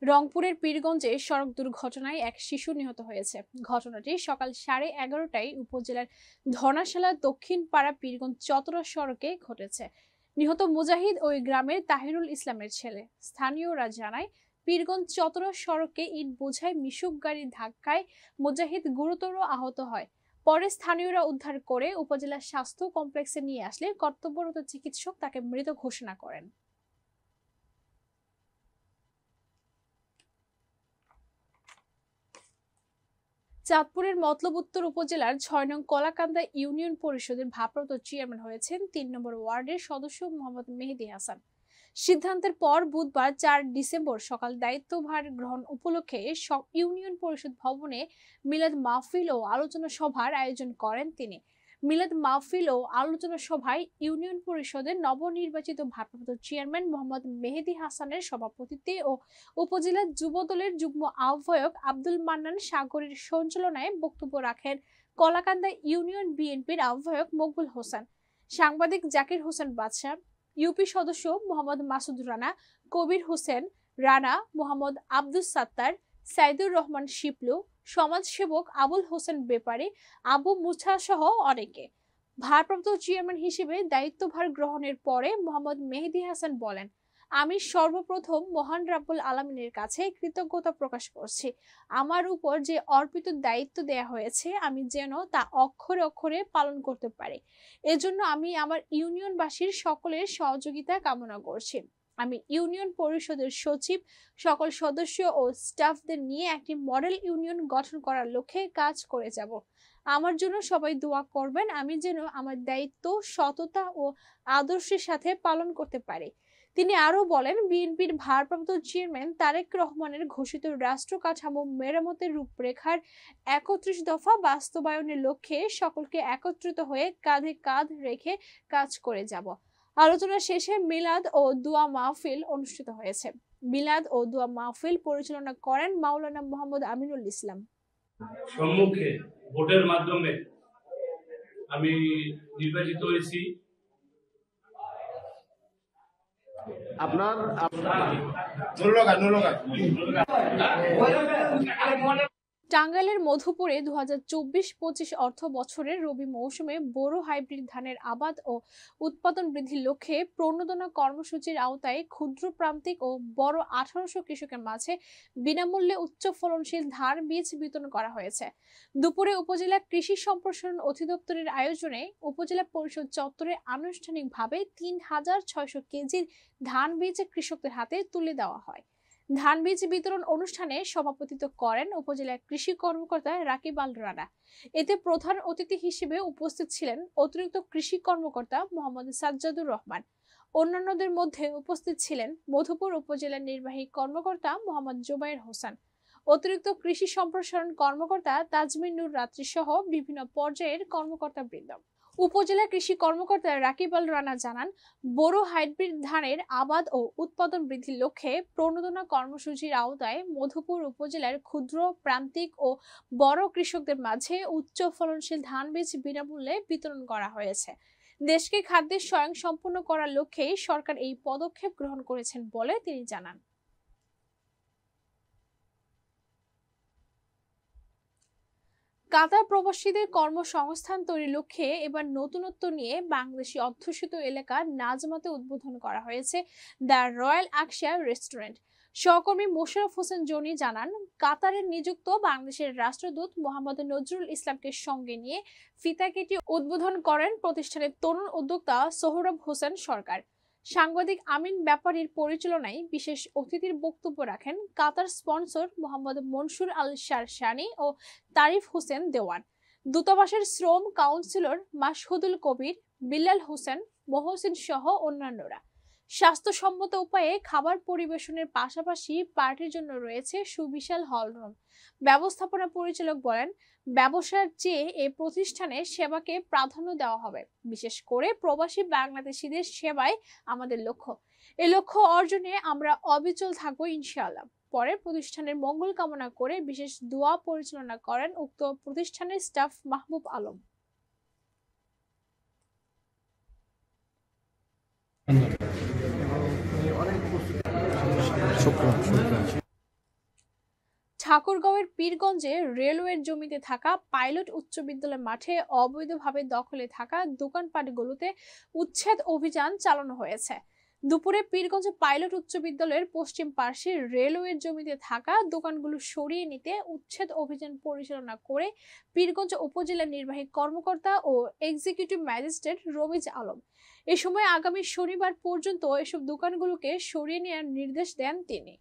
রংপুরের পীরগঞ্জে সড়ক দুর্ঘটনায় এক শিশু নিহত হয়েছে। ঘটনাটি সকাল 11:30টায় উপজেলার ধনাশালা দক্ষিণ পাড়া পীরগঞ্জ চতরা সড়কে ঘটেছে। নিহত মুজাহিদ ওই গ্রামের তাহিরুল ইসলামের ছেলে। স্থানীয়রা জানায়, পীরগঞ্জ চতরা সড়কে ইট বোঝাই মিশুক গাড়ির ধাক্কায় মুজাহিদ গুরুতর আহত হয়। পরে স্থানীয়রা উদ্ধার করে উপজেলা স্বাস্থ্য কমপ্লেক্সে নিয়ে আসলে কর্তব্যরত চিকিৎসক তাকে মৃত ঘোষণা করেন। চাঁদপুরের মতলব উত্তর উপজেলার ৬ নং কলাকান্দা ইউনিয়ন পরিষদের ভারপ্রাপ্ত চেয়ারম্যান হয়েছেন ৩ নম্বর ওয়ার্ডের সদস্য মোহাম্মদ মেহেদী হাসান। সিদ্ধান্তের পর বুধবার ৪ ডিসেম্বর সকাল দায়িত্বভার গ্রহণ উপলক্ষে ইউনিয়ন পরিষদ ভবনে মিলাদ মাহফিল ও আলোচনা সভার আয়োজন করেন তিনি। মিলাদ মাহফিল ও আলোচনা সভায় ইউনিয়ন পরিষদের নবনির্বাচিত ভারপ্রাপ্ত চেয়ারম্যান মোহাম্মদ মেহেদী হাসানের সভাপতিত্বে ও উপজেলা যুবদলের যুগ্ম আহ্বায়ক আব্দুল মান্নান সাগরের সঞ্চালনায় বক্তব্য রাখেন কলাকান্দা ইউনিয়ন বিএনপির আহ্বায়ক মকবুল হোসেন, সাংবাদিক জাকির হোসেন বাদশা, ইউপি সদস্য মোহাম্মদ মাসুদ রানা, কবির হোসেন রানা, মোহাম্মদ আব্দুস সাত্তার, সাইদুর রহমান শিপলু, সমাজসেবক আবুল হোসেন বেপারী, আবু মুছা সহ অনেকে। ভারপ্রাপ্ত চেয়ারম্যান হিসেবে দায়িত্বভার গ্রহণের পরে মোহাম্মদ মেহেদী হাসান বলেন, আমি সর্বপ্রথম মহান রাব্বুল আলামিনের কাছে কৃতজ্ঞতা প্রকাশ করছি। আমার উপর যে অর্পিত দায়িত্ব দেয়া হয়েছে আমি যেন তা অক্ষরে অক্ষরে পালন করতে পারি। এজন্য আমি আমার ইউনিয়নবাসীর সকলের সহযোগিতা কামনা করছি। আমি ইউনিয়ন পরিষদের সচিব, সকল সদস্য ও স্টাফদের নিয়ে একটি মডেল ইউনিয়ন গঠন করার লক্ষ্যে কাজ করে যাব। আমার জন্য সবাই দোয়া করবেন, আমি যেন আমার দায়িত্ব সততা ও আদর্শের সাথে পালন করতে পারি। তিনি আরো বলেন, বিএনপির ভারপ্রাপ্ত চেয়ারম্যান তারেক রহমানের ঘোষিত রাষ্ট্র কাঠামো মেরামতের রূপরেখার ৩১ দফা বাস্তবায়নের লক্ষ্যে সকলকে একত্রিত হয়ে কাঁধে কাঁধ রেখে কাজ করে যাব। আলোচনা শেষে মিলাদ ও দোয়া মাহফিল অনুষ্ঠিত হয়েছে। মিলাদ ও দোয়া মাহফিল পরিচালনা করেন মাওলানা মোহাম্মদ আমিনুল ইসলাম। সম্মুখে ভোটের মাধ্যমে আমি নির্বাচিত হয়েছি। আপনার টাঙ্গাইলের মধুপুরে 2024-25 অর্থ বছরের রবি মৌসুমে বোরো হাইব্রিড ধানের আবাদ ও উৎপাদন বৃদ্ধির লক্ষ্যে প্রণোদনা কর্মসূচির আওতায় ক্ষুদ্র প্রান্তিক ও বড় 1800 কৃষকের মাঝে বিনামূল্যে উচ্চ ফলনশীল ধান বীজ বিতরণ করা হয়েছে। দুপুরে উপজেলা কৃষি সম্প্রসারণ অধিদপ্তরের আয়োজনে উপজেলা পরিষদ চত্বরে আনুষ্ঠানিকভাবে 3600 কেজির ধান বীজ কৃষকদের হাতে তুলে দেওয়া হয়। ধান বীজ বিতরণ অনুষ্ঠানে সভাপতিত্ব করেন উপজেলা কৃষি কর্মকর্তা রাকিব আল রানা। এতে প্রধান অতিথি হিসেবে উপস্থিত ছিলেন অতিরিক্ত কৃষি কর্মকর্তা মোহাম্মদ সাজ্জাদুর রহমান। অন্যান্যদের মধ্যে উপস্থিত ছিলেন মধুপুর উপজেলা নির্বাহী কর্মকর্তা মোহাম্মদ জুবায়ের হোসেন, অতিরিক্ত কৃষি সম্প্রসারণ কর্মকর্তা তাজমিন নূর রাত্রি সহ বিভিন্ন পর্যায়ের কর্মকর্তাবৃন্দ। উপজেলা কৃষি কর্মকর্তা রাকিব আল রানা জানান, বোরো হাইব্রিড ধানের আবাদ ও উৎপাদন বৃদ্ধির লক্ষ্যে প্রণোদনা কর্মসূচির আওতায় মধুপুর উপজেলার ক্ষুদ্র প্রান্তিক ও বড় কৃষকদের মাঝে উচ্চ ফলনশীল ধান বীজ বিনামূল্যে বিতরণ করা হয়েছে। দেশকে খাদ্যে স্বয়ংসম্পূর্ণ করার লক্ষ্যে সরকার এই পদক্ষেপ গ্রহণ করেছেন বলে তিনি জানান। কাতার প্রবাসীদের কর্মসংস্থান তৈরির লক্ষ্যে এবার নতুনত্ব নিয়ে বাংলাদেশি অধ্যুষিত এলাকা নাজমাতে উদ্বোধন করা হয়েছে দ্য রয়্যাল আকশা রেস্টুরেন্ট। সহকর্মী মোশাররফ হোসেন জনি জানান, কাতারে নিযুক্ত বাংলাদেশের রাষ্ট্রদূত মোহাম্মদ নজরুল ইসলামকে সঙ্গে নিয়ে ফিতা কেটে উদ্বোধন করেন প্রতিষ্ঠানের তরুণ উদ্যোক্তা সোহরাব হোসেন সরকার। সাংবাদিক আমিন ব্যাপারীর পরিচালনায় বিশেষ অতিথির বক্তব্য রাখেন কাতার স্পন্সর মোহাম্মদ মনসুর আল শারশানি ও তারিফ হোসেন দেওয়ান, দূতাবাসের শ্রম কাউন্সিলর মাসহুদুল কবির, বিল্লাল হোসেন, মহসিন সহ অন্যান্যরা। স্বাস্থ্যসম্মত উপায়ে খাবার পরিবেশনের পাশাপাশি পার্টির জন্য রয়েছে সুবিশাল হলরুম। ব্যবস্থাপনা পরিচালক বলেন, ব্যবসার চেয়ে এই প্রতিষ্ঠানের সেবাকে প্রাধান্য দেওয়া হবে। বিশেষ করে প্রবাসী বাংলাদেশিদের সেবায় আমাদের লক্ষ্য। এই লক্ষ্য অর্জনে আমরা অবিচল থাকবো ইনশাআল্লাহ। পরে প্রতিষ্ঠানের মঙ্গল কামনা করে বিশেষ দোয়া পরিচালনা করেন উক্ত প্রতিষ্ঠানের স্টাফ মাহবুব আলম। অনেক ঠাকুরগাঁওয়ের পীরগঞ্জে রেলওয়ের জমিতে থাকা পাইলট উচ্চ বিদ্যালয় মাঠে অবৈধভাবে দখলে থাকা দোকানপাটগুলোতে উচ্ছেদ অভিযান চালানো হয়েছে। দুপুরে পীরগঞ্জ পাইলট উচ্চ বিদ্যালয়ের পশ্চিম পার্শ্বে রেলওয়ের জমিতে থাকা দোকানগুলো সরিয়ে নিতে উচ্ছেদ অভিযান পরিচালনা করে পীরগঞ্জ উপজেলা নির্বাহী কর্মকর্তা ও এক্সিকিউটিভ ম্যাজিস্ট্রেট রমিজ আলম। এ সময় আগামী শনিবার পর্যন্ত এসব দোকানগুলোকে সরিয়ে নেওয়ার নির্দেশ দেন তিনি।